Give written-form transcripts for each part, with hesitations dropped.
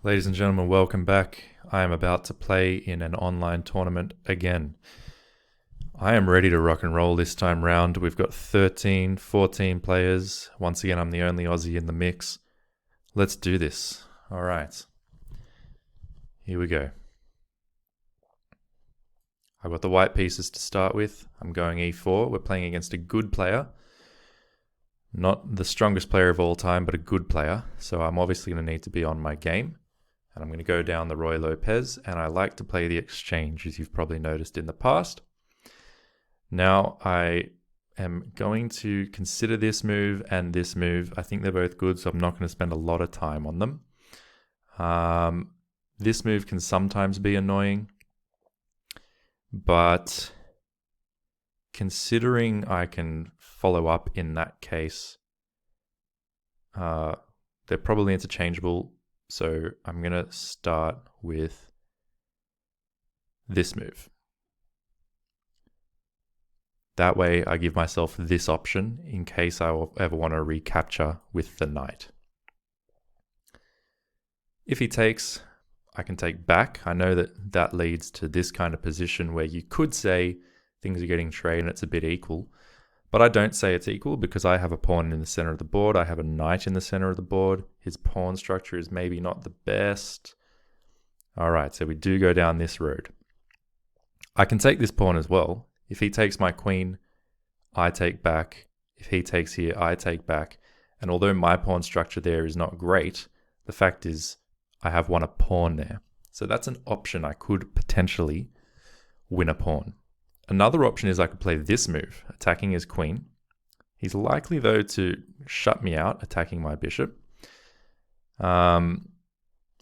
Ladies and gentlemen, welcome back. I am about to play in an online tournament again. I am ready to rock and roll this time round. We've got 13, 14 players. Once again, I'm the only Aussie in the mix. Let's do this. All right. Here we go. I've got the white pieces to start with. I'm going e4. We're playing against a good player. Not the strongest player of all time, but a good player. So I'm obviously going to need to be on my game. And I'm going to go down the Roy Lopez, and I like to play the exchange, as you've probably noticed in the past. Now I am going to consider this move and this move. I think they're both good, so I'm not going to spend a lot of time on them. This move can sometimes be annoying, but considering I can follow up in that case, they're probably interchangeable. So I'm going to start with this move. That way I give myself this option in case I ever want to recapture with the knight. If he takes, I can take back. I know that that leads to this kind of position where you could say things are getting trade and it's a bit equal. But I don't say it's equal because I have a pawn in the center of the board. I have a knight in the center of the board. His pawn structure is maybe not the best. All right, so we do go down this road. I can take this pawn as well. If he takes my queen, I take back. If he takes here, I take back. And although my pawn structure there is not great, the fact is I have won a pawn there. So that's an option. I could potentially win a pawn. Another option is I could play this move, attacking his queen. He's likely, though, to shut me out, attacking my bishop. And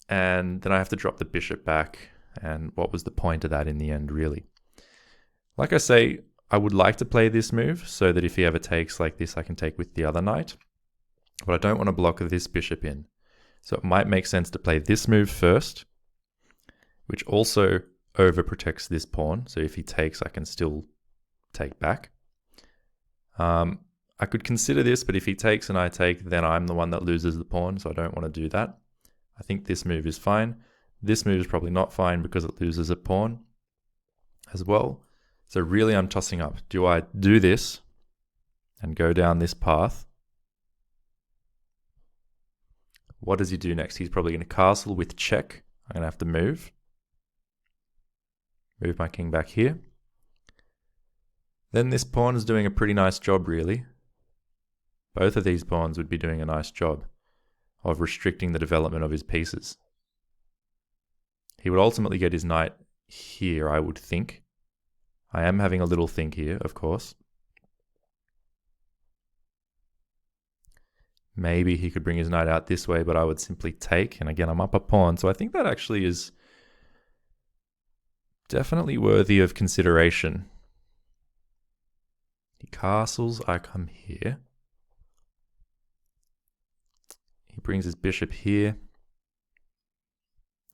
then I have to drop the bishop back. And what was the point of that in the end, really? Like I say, I would like to play this move so that if he ever takes like this, I can take with the other knight. But I don't want to block this bishop in. So it might make sense to play this move first, which also overprotects this pawn. So if he takes, I can still take back. I could consider this, but if he takes and I take, then I'm the one that loses the pawn, so I don't want to do that. I think this move is fine. This move is probably not fine because it loses a pawn as well. So really I'm tossing up. Do I do this and go down this path? What does he do next? He's probably going to castle with check. I'm going to have to move. Move my king back here. Then this pawn is doing a pretty nice job, really. Both of these pawns would be doing a nice job of restricting the development of his pieces. He would ultimately get his knight here, I would think. I am having a little think here, of course. Maybe he could bring his knight out this way, but I would simply take. And again, I'm up a pawn. So I think that actually is definitely worthy of consideration. He castles, I come here. He brings his bishop here.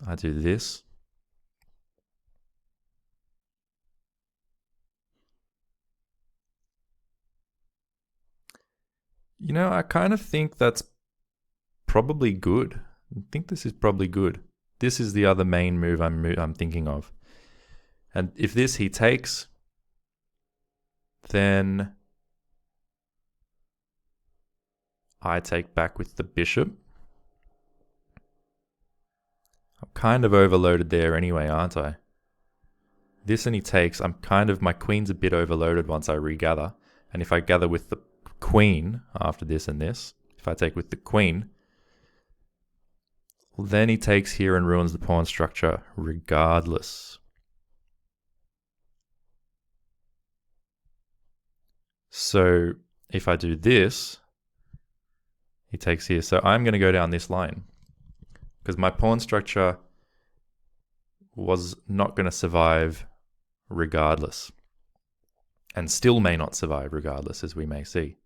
I do this. You know, I kind of think that's probably good. I think this is probably good. This is the other main move I'm thinking of. And if this he takes, then I take back with the bishop. I'm kind of overloaded there anyway, aren't I? This and he takes, my queen's a bit overloaded once I regather. And if I gather with the queen after this and this, if I take with the queen, well, then he takes here and ruins the pawn structure regardless. So if I do this, he takes here. So I'm going to go down this line because my pawn structure was not going to survive regardless and still may not survive regardless, as we may see.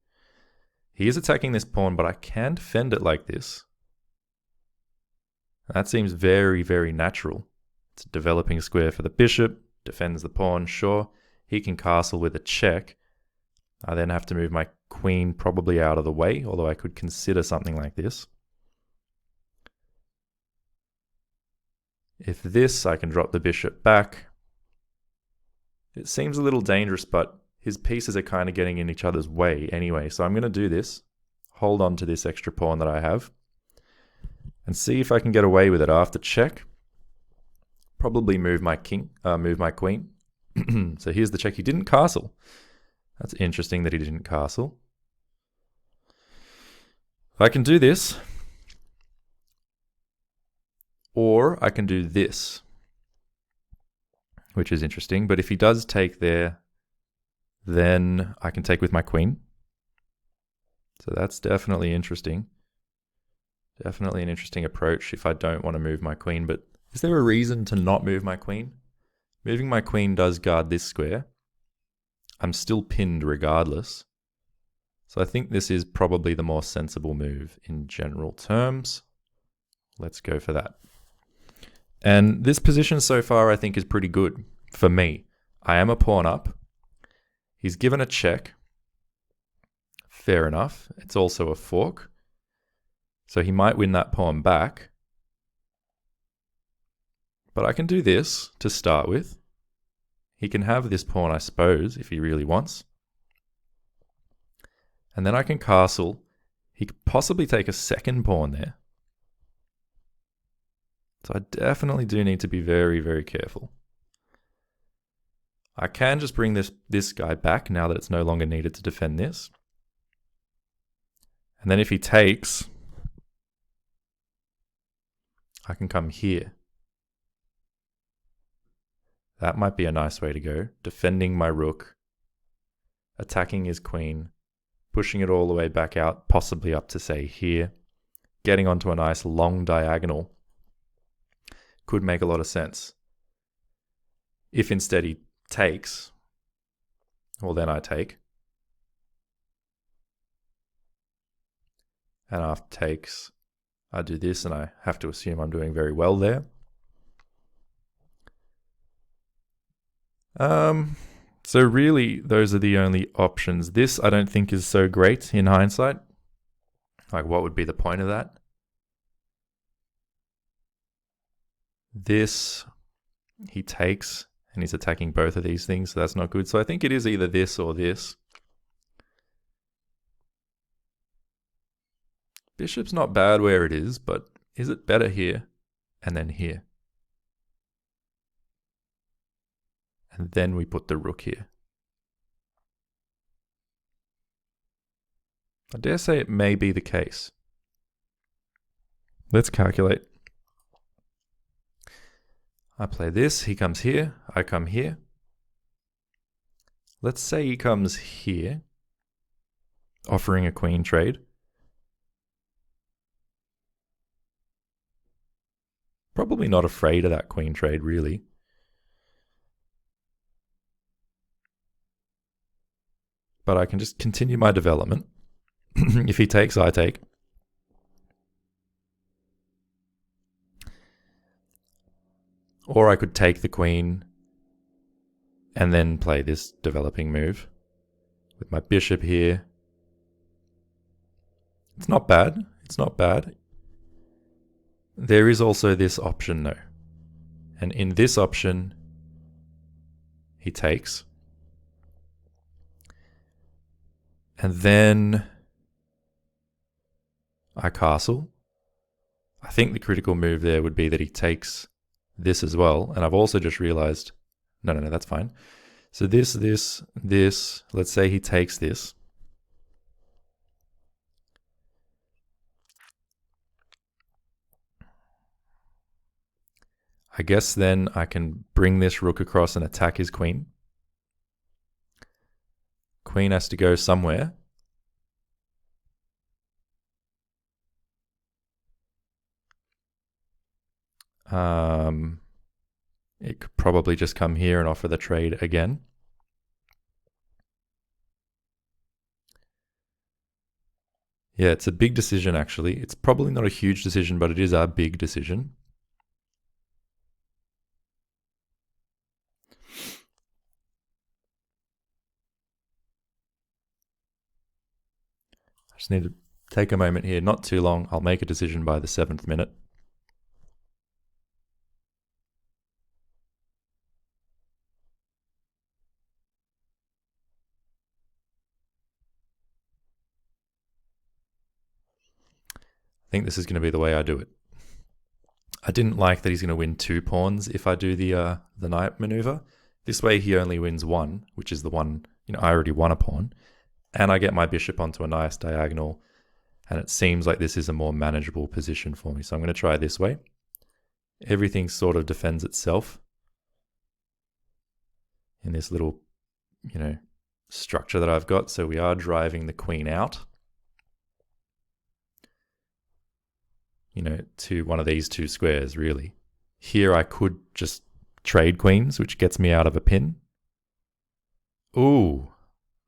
He is attacking this pawn, but I can defend it like this. That seems very, very natural. It's a developing square for the bishop, defends the pawn, sure. He can castle with a check. I then have to move my queen probably out of the way, although I could consider something like this. If this, I can drop the bishop back. It seems a little dangerous, but his pieces are kind of getting in each other's way anyway. So I'm going to do this, hold on to this extra pawn that I have, and see if I can get away with it after check. Probably move my queen. So here's the check. He didn't castle. That's interesting that he didn't castle. I can do this, or I can do this, which is interesting. But if he does take there, then I can take with my queen. So that's definitely interesting. Definitely an interesting approach if I don't want to move my queen. But is there a reason to not move my queen? Moving my queen does guard this square. I'm still pinned regardless. So I think this is probably the more sensible move in general terms. Let's go for that. And this position so far I think is pretty good for me. I am a pawn up. He's given a check. Fair enough. It's also a fork. So he might win that pawn back. But I can do this to start with. He can have this pawn, I suppose, if he really wants. And then I can castle. He could possibly take a second pawn there. So I definitely do need to be very, very careful. I can just bring this guy back now that it's no longer needed to defend this. And then if he takes, I can come here. That might be a nice way to go. Defending my rook, attacking his queen, pushing it all the way back out, possibly up to, say, here. Getting onto a nice long diagonal could make a lot of sense. If instead he takes, well, then I take. And after takes, I do this, and I have to assume I'm doing very well there. So really, those are the only options. This I don't think is so great in hindsight. Like, what would be the point of that? This, he takes, and he's attacking both of these things, so that's not good. So I think it is either this or this. Bishop's not bad where it is, but is it better here and then here? And then we put the rook here. I dare say it may be the case. Let's calculate. I play this, he comes here, I come here. Let's say he comes here, offering a queen trade. Probably not afraid of that queen trade, really. But I can just continue my development. If he takes, I take. Or I could take the queen and then play this developing move with my bishop here. It's not bad. It's not bad. There is also this option though. And in this option, he takes. And then I castle. I think the critical move there would be that he takes this as well. And I've also just realized, no, that's fine. So this, let's say he takes this. I guess then I can bring this rook across and attack his queen. Queen has to go somewhere. It could probably just come here and offer the trade again. Yeah, it's a big decision actually. It's probably not a huge decision, but it is a big decision. I just need to take a moment here, not too long. I'll make a decision by the 7th minute. I think this is going to be the way I do it. I didn't like that he's going to win 2 pawns if I do the knight maneuver. This way he only wins 1, which is the one, I already won a pawn. And I get my bishop onto a nice diagonal. And it seems like this is a more manageable position for me. So I'm going to try this way. Everything sort of defends itself in this little, structure that I've got. So we are driving the queen out, to one of these 2 squares, really. Here I could just trade queens, which gets me out of a pin. Ooh,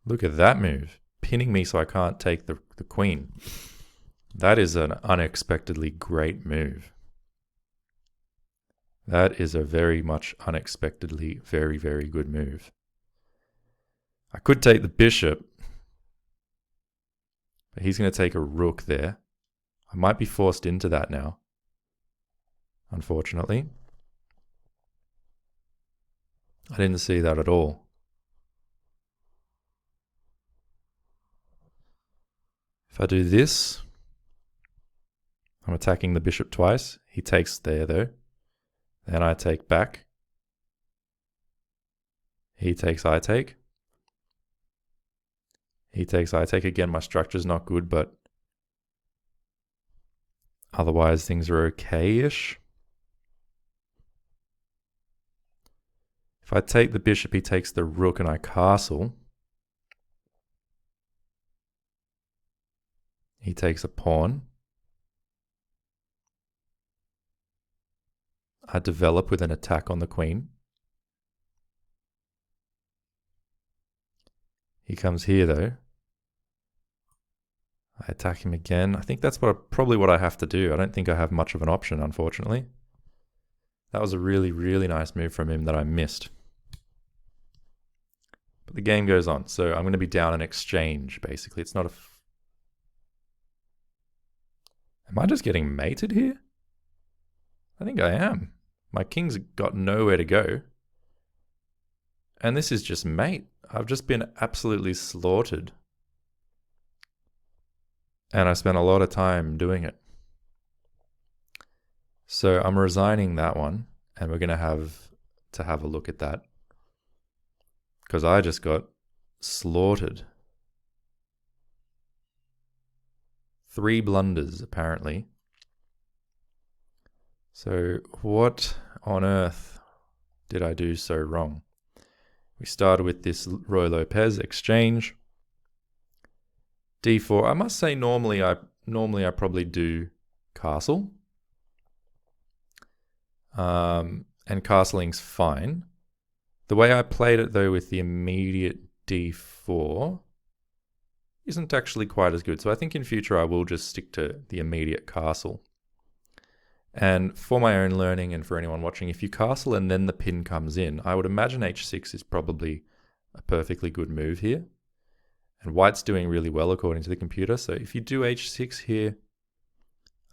look at that move. Pinning me so I can't take the queen. That is an unexpectedly great move. That is a very much unexpectedly very, very good move. I could take the bishop, but he's going to take a rook there. I might be forced into that now, unfortunately. I didn't see that at all. If I do this, I'm attacking the bishop twice. He takes there though. Then I take back. He takes, I take. He takes, I take. Again, my structure's not good, but otherwise things are okay-ish. If I take the bishop, he takes the rook and I castle. He takes a pawn. I develop with an attack on the queen. He comes here though. I attack him again. I think that's probably what I have to do. I don't think I have much of an option, unfortunately. That was a really, really nice move from him that I missed. But the game goes on. So I'm going to be down an exchange, basically. It's not a... Am I just getting mated here? I think I am. My king's got nowhere to go. And this is just mate. I've just been absolutely slaughtered. And I spent a lot of time doing it. So I'm resigning that one. And we're going to have a look at that. Because I just got slaughtered. 3 blunders, apparently. So what on earth did I do so wrong? We started with this Ruy Lopez exchange. D4. I must say normally I probably do castle. And castling's fine. The way I played it though with the immediate D4 isn't actually quite as good. So I think in future I will just stick to the immediate castle. And for my own learning and for anyone watching, if you castle and then the pin comes in, I would imagine H6 is probably a perfectly good move here. And white's doing really well according to the computer. So if you do H6 here,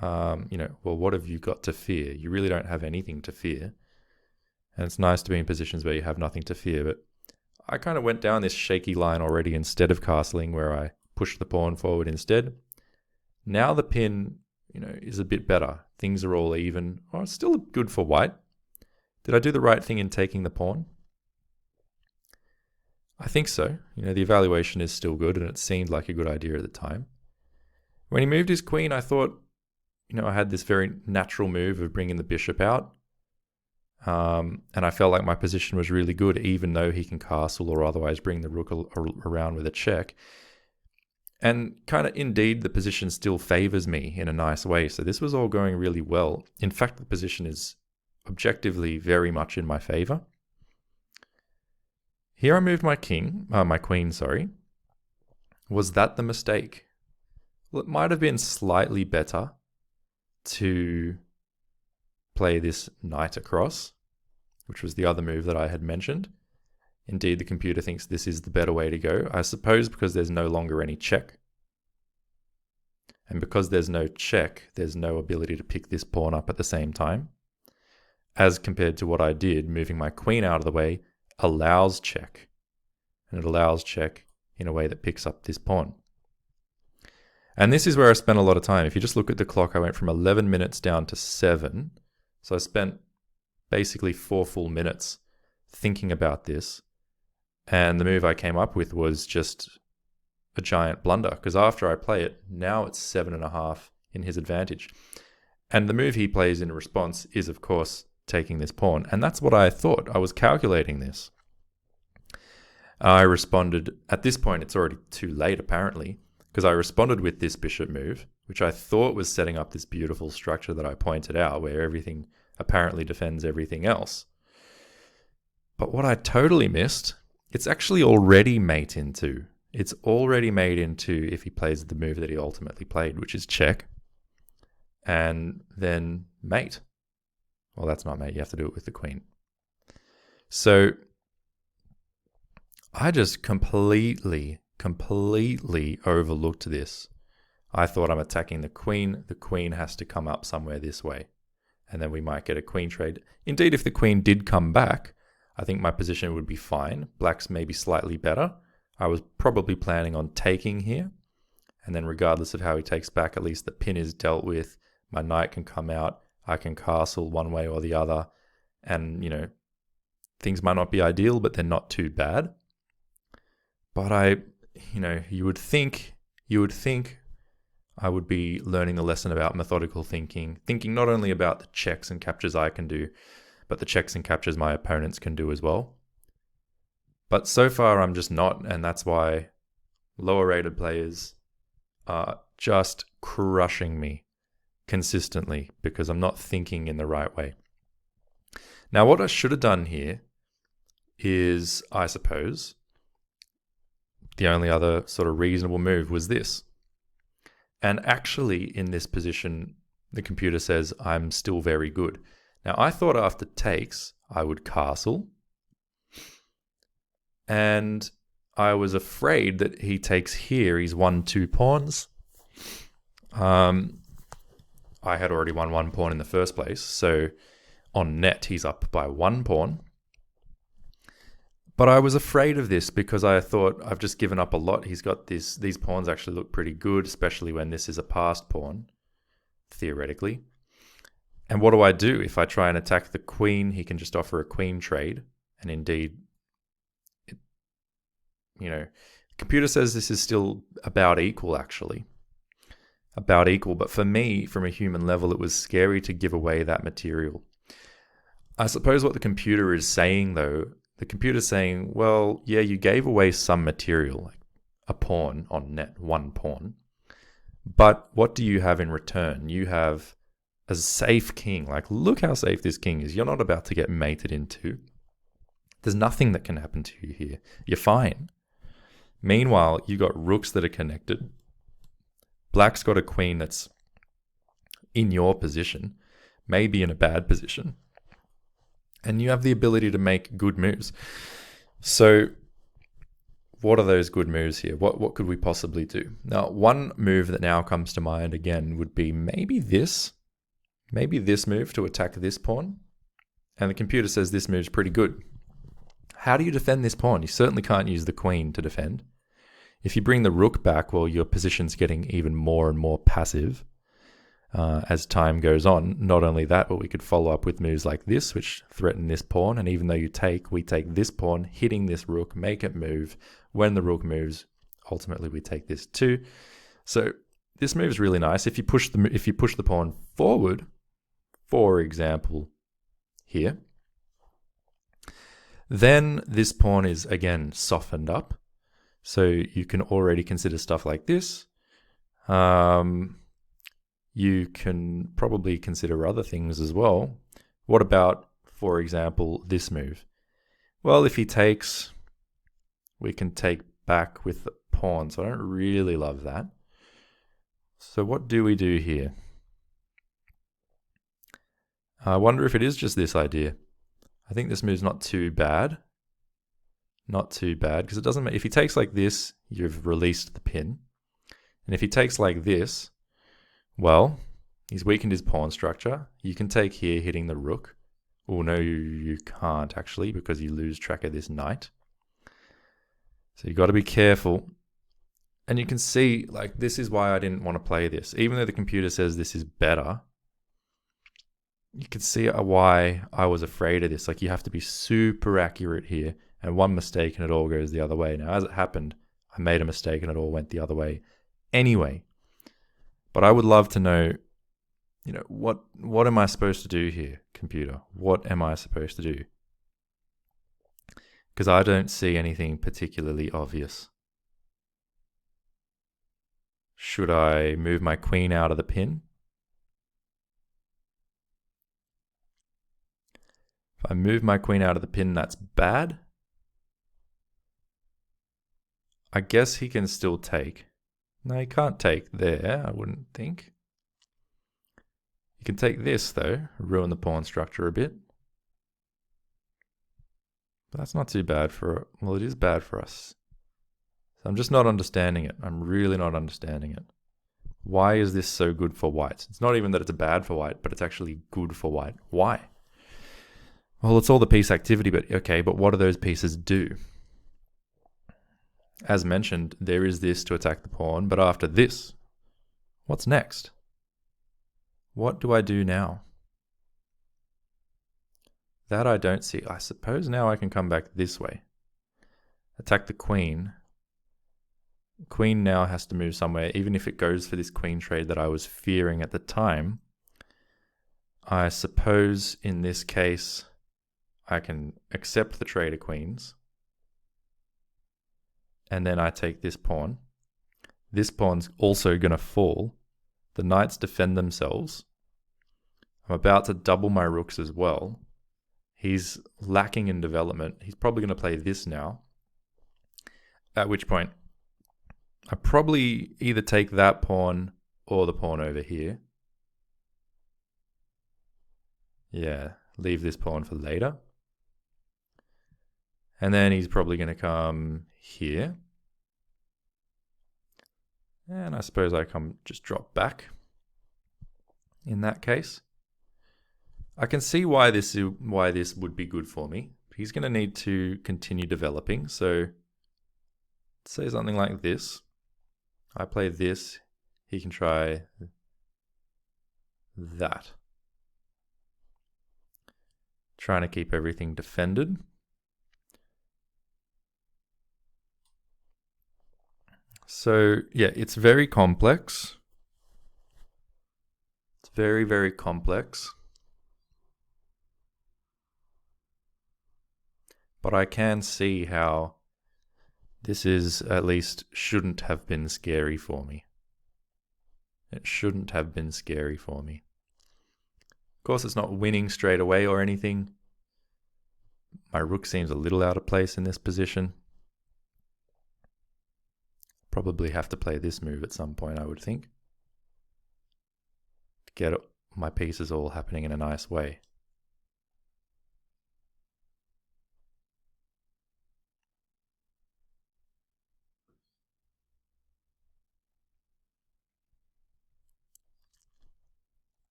well, what have you got to fear? You really don't have anything to fear. And it's nice to be in positions where you have nothing to fear. But I kind of went down this shaky line already instead of castling, where I pushed the pawn forward instead. Now the pin, is a bit better. Things are all even. Oh, it's still good for white. Did I do the right thing in taking the pawn? I think so. The evaluation is still good, and it seemed like a good idea at the time. When he moved his queen, I thought, I had this very natural move of bringing the bishop out. And I felt like my position was really good, even though he can castle or otherwise bring the rook around with a check. And kind of indeed, the position still favors me in a nice way. So this was all going really well. In fact, the position is objectively very much in my favor. Here I moved my queen, sorry. Was that the mistake? Well, it might have been slightly better to play this knight across, which was the other move that I had mentioned. Indeed, the computer thinks this is the better way to go. I suppose because there's no longer any check. And because there's no check, there's no ability to pick this pawn up at the same time. As compared to what I did, moving my queen out of the way allows check. And it allows check in a way that picks up this pawn. And this is where I spent a lot of time. If you just look at the clock, I went from 11 minutes down to 7. So I spent basically 4 full minutes thinking about this. And the move I came up with was just a giant blunder, because after I play it, now it's 7.5 in his advantage. And the move he plays in response is, of course, taking this pawn. And that's what I thought. I was calculating this. I responded, at this point, it's already too late, apparently, because I responded with this bishop move, which I thought was setting up this beautiful structure that I pointed out, where everything apparently defends everything else. But what I totally missed, it's actually already mate into. It's already made into if he plays the move that he ultimately played, which is check, and then mate. Well, that's not mate. You have to do it with the queen. So I just completely overlooked this. I thought I'm attacking the queen. The queen has to come up somewhere this way, and then we might get a queen trade. Indeed, if the queen did come back, I think my position would be fine. Black's maybe slightly better. I was probably planning on taking here, and then regardless of how he takes back, at least the pin is dealt with. My knight can come out. I can castle one way or the other, and, things might not be ideal, but they're not too bad. But you would think I would be learning the lesson about methodical thinking not only about the checks and captures I can do, but the checks and captures my opponents can do as well. But so far I'm just not, and that's why lower rated players are just crushing me consistently, because I'm not thinking in the right way. Now, what I should have done here is, I suppose, the only other sort of reasonable move was this. And actually, in this position, the computer says I'm still very good. Now, I thought after takes, I would castle. And I was afraid that he takes here. He's won 2 pawns. I had already won 1 pawn in the first place. So on net, he's up by 1 pawn. But I was afraid of this because I thought I've just given up a lot. He's got these pawns actually look pretty good, especially when this is a passed pawn, theoretically. And what do I do? If I try and attack the queen, he can just offer a queen trade. And indeed, the computer says this is still about equal, actually. About equal. But for me, from a human level, it was scary to give away that material. I suppose what the computer is saying, though, the computer's saying, well, yeah, you gave away some material, like a pawn on net, 1 pawn. But what do you have in return? You have a safe king. Like, look how safe this king is. You're not about to get mated into. There's nothing that can happen to you here. You're fine. Meanwhile, you got rooks that are connected. Black's got a queen that's in your position, maybe in a bad position. And you have the ability to make good moves. So what are those good moves here? What could we possibly do? Now, one move that now comes to mind again would be maybe this move to attack this pawn. And the computer says this move's pretty good. How do you defend this pawn? You certainly can't use the queen to defend. If you bring the rook back, well, your position's getting even more and more passive as time goes on. Not only that, but we could follow up with moves like this, which threaten this pawn. And even though we take this pawn, hitting this rook, make it move. When the rook moves, ultimately we take this too. So this move is really nice. If you push the pawn forward, for example, here, then this pawn is again softened up. So you can already consider stuff like this. You can probably consider other things as well. What about, for example, this move? Well, if he takes, we can take back with the pawn. So I don't really love that. So what do we do here? I wonder if it is just this idea. I think this move's not too bad. Not too bad, because it doesn't matter. If he takes like this, you've released the pin. And if he takes like this, well, he's weakened his pawn structure. You can take here, hitting the rook. Oh, no, you can't actually, because you lose track of this knight. So you've got to be careful. And you can see, like, this is why I didn't want to play this. Even though the computer says this is better, you can see why I was afraid of this. Like, you have to be super accurate here, and one mistake and it all goes the other way. Now, as it happened, I made a mistake and it all went the other way anyway. But I would love to know, you know, what am I supposed to do here, computer? What am I supposed to do? Because I don't see anything particularly obvious. Should I move my queen out of the pin? If I move my queen out of the pin, that's bad. I guess he can still take. No, he can't take there, I wouldn't think. He can take this, though, ruin the pawn structure a bit. But that's not too bad for, well, it is bad for us. So I'm just not understanding it. I'm really not understanding it. Why is this so good for white? It's not even that it's bad for white, but it's actually good for white. Why? Well, it's all the piece activity, but okay, but what do those pieces do? As mentioned, there is this to attack the pawn, but after this, what's next? What do I do now? That I don't see. I suppose now I can come back this way. Attack the queen. Queen now has to move somewhere, even if it goes for this queen trade that I was fearing at the time. I suppose in this case, I can accept the trade of queens. And then I take this pawn. This pawn's also going to fall. The knights defend themselves. I'm about to double my rooks as well. He's lacking in development. He's probably going to play this now. At which point, I probably either take that pawn or the pawn over here. Yeah, leave this pawn for later. And then he's probably going to come here. And I suppose I just drop back in that case. I can see why this would be good for me. He's going to need to continue developing. So say something like this. I play this. He can try that. Trying to keep everything defended. So yeah, it's very complex. It's very, very complex. But I can see how this at least shouldn't have been scary for me. It shouldn't have been scary for me. Of course, it's not winning straight away or anything. My rook seems a little out of place in this position. Probably have to play this move at some point, I would think, to get my pieces all happening in a nice way.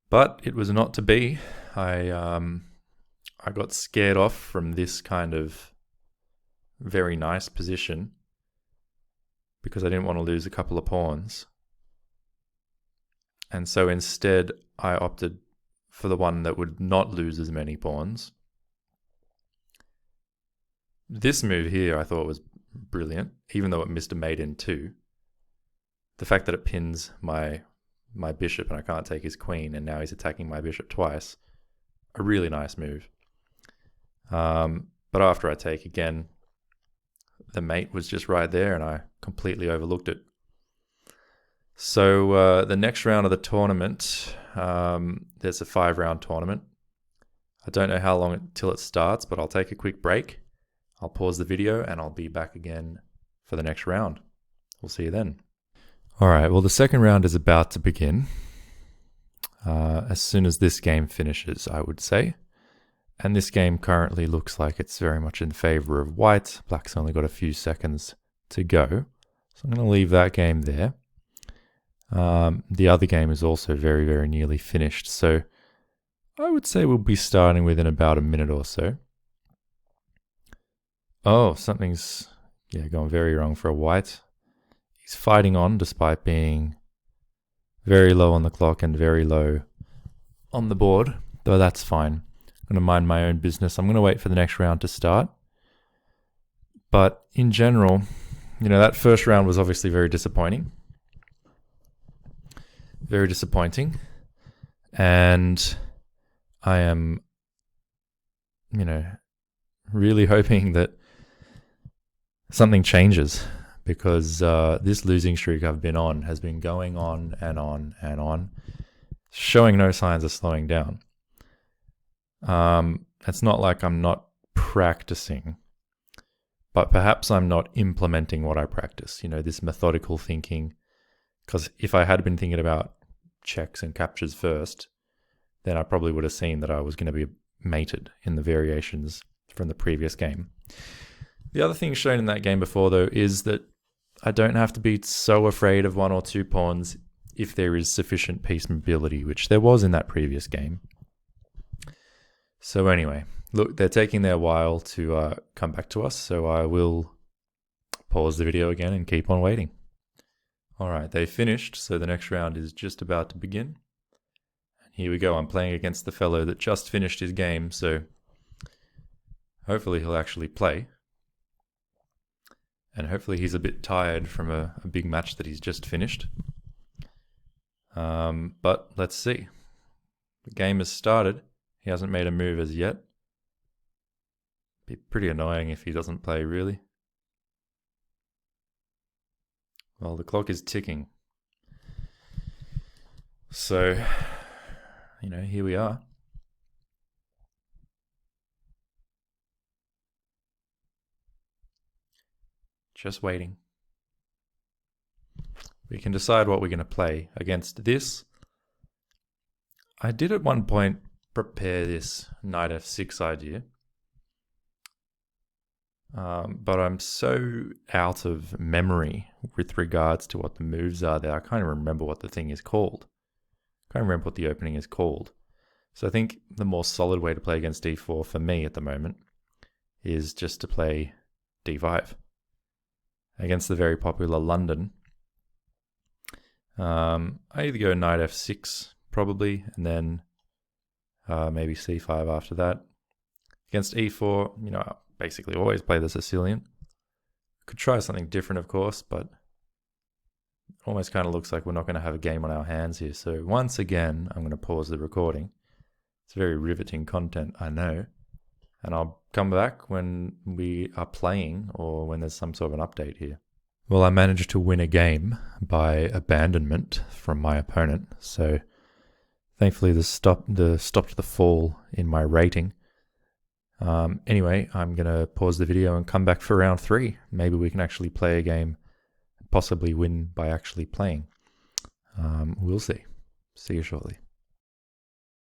But it was not to be. I got scared off from this kind of very nice position because I didn't want to lose a couple of pawns. And so instead, I opted for the one that would not lose as many pawns. This move here I thought was brilliant, even though it missed a mate in two. The fact that it pins my bishop and I can't take his queen, and now he's attacking my bishop twice. A really nice move. But after I take again, the mate was just right there and I completely overlooked it. So the next round of the tournament, there's a 5-round tournament. I don't know how long until it starts, but I'll take a quick break. I'll pause the video and I'll be back again for the next round. We'll see you then. All right, well, the second round is about to begin. As soon as this game finishes, I would say. And this game currently looks like it's very much in favor of white. Black's only got a few seconds to go. So I'm going to leave that game there. The other game is also very, very nearly finished. So I would say we'll be starting within about a minute or so. Oh, something's going very wrong for a white. He's fighting on despite being very low on the clock and very low on the board, though that's fine. I'm going to mind my own business. I'm going to wait for the next round to start. But in general, that first round was obviously very disappointing. Very disappointing. And I am, really hoping that something changes, because this losing streak I've been on has been going on and on and on, showing no signs of slowing down. It's not like I'm not practicing, but perhaps I'm not implementing what I practice, this methodical thinking. Because if I had been thinking about checks and captures first, then I probably would have seen that I was going to be mated in the variations from the previous game. The other thing shown in that game before, though, is that I don't have to be so afraid of 1 or 2 pawns if there is sufficient piece mobility, which there was in that previous game. So anyway, look, they're taking their while to come back to us, so I will pause the video again and keep on waiting. All right, they finished, so the next round is just about to begin. And here we go. I'm playing against the fellow that just finished his game, so hopefully he'll actually play. And hopefully he's a bit tired from a big match that he's just finished. But let's see. The game has started. He hasn't made a move as yet. Be pretty annoying if he doesn't play, really. Well, the clock is ticking. So, here we are. Just waiting. We can decide what we're going to play against this. I did at one point prepare this knight f6 idea. But I'm so out of memory with regards to what the moves are that I can't even remember what the thing is called. I can't remember what the opening is called. So I think the more solid way to play against d4 for me at the moment is just to play d5. Against the very popular London, I either go knight f6 probably, and then maybe c5 after that. Against e4, I basically always play the Sicilian. Could try something different, of course, but it almost kind of looks like we're not going to have a game on our hands here. So once again, I'm going to pause the recording. It's very riveting content, I know. And I'll come back when we are playing or when there's some sort of an update here. Well, I managed to win a game by abandonment from my opponent. So thankfully this stopped the fall in my rating. Anyway, I'm going to pause the video and come back for round 3. Maybe we can actually play a game, possibly win by actually playing. We'll see. See you shortly.